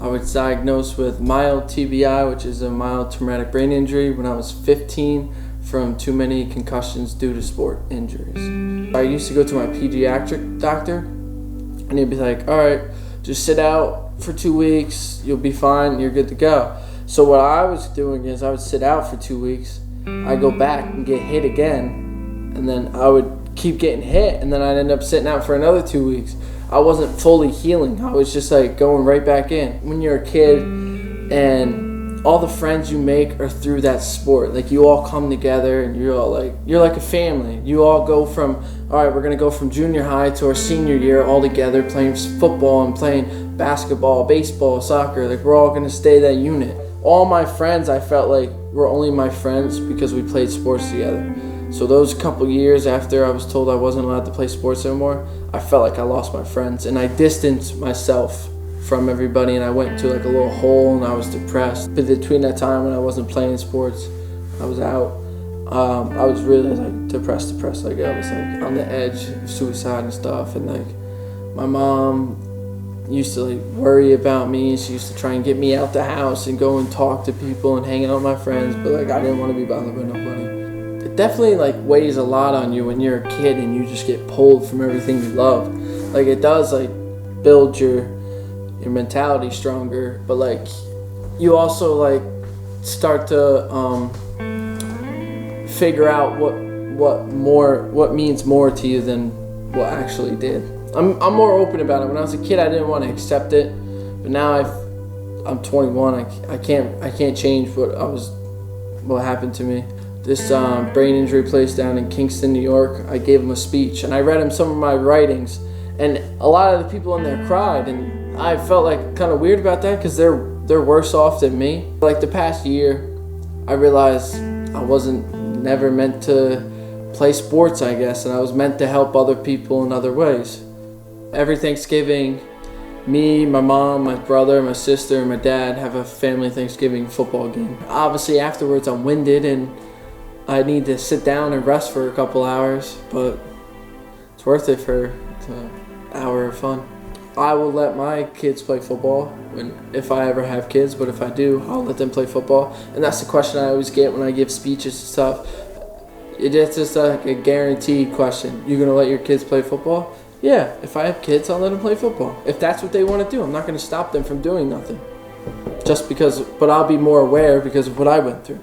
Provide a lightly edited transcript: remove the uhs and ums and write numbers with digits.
I was diagnosed with mild TBI, which is a mild traumatic brain injury, when I was 15 from too many concussions due to sport injuries. I used to go to my pediatric doctor, and he'd be like, all right, just sit out for 2 weeks, you'll be fine, you're good to go. So what I was doing is I would sit out for 2 weeks, I'd go back and get hit again, and then I would keep getting hit, and then I'd end up sitting out for another 2 weeks. I wasn't fully healing. I was just like going right back in. When you're a kid and all the friends you make are through that sport, like you all come together and you're like a family. You all go from, all right, we're going to go from junior high to our senior year all together playing football and playing basketball, baseball, soccer. Like we're all going to stay that unit. All my friends, I felt like, were only my friends because we played sports together. So those couple years after I was told I wasn't allowed to play sports anymore, I felt like I lost my friends, and I distanced myself from everybody, and I went into like a little hole, and I was depressed. But between that time when I wasn't playing sports, I was out, I was really like depressed. Like I was like on the edge of suicide and stuff, and like my mom used to like worry about me. She used to try and get me out the house and go and talk to people and hang out with my friends, but like I didn't want to be bothered by nobody. It definitely like weighs a lot on you when you're a kid and you just get pulled from everything you loved. Like it does like build your mentality stronger, but like you also like start to figure out what means more to you than what actually did. I'm more open about it. When I was a kid, I didn't want to accept it, but now I'm 21. I can't change what happened to me. This brain injury place down in Kingston, New York, I gave him a speech, and I read him some of my writings, and a lot of the people in there cried, and I felt like kind of weird about that because they're worse off than me. Like the past year, I realized I wasn't never meant to play sports, I guess, and I was meant to help other people in other ways. Every Thanksgiving, me, my mom, my brother, my sister, and my dad have a family Thanksgiving football game. Obviously, afterwards, I'm winded and I need to sit down and rest for a couple hours, but it's worth it for an hour of fun. I will let my kids play football if I ever have kids, but if I do, I'll let them play football. And that's the question I always get when I give speeches and stuff. It's just like a guaranteed question. You gonna let your kids play football? Yeah, if I have kids, I'll let them play football. If that's what they want to do, I'm not gonna stop them from doing nothing. But I'll be more aware because of what I went through.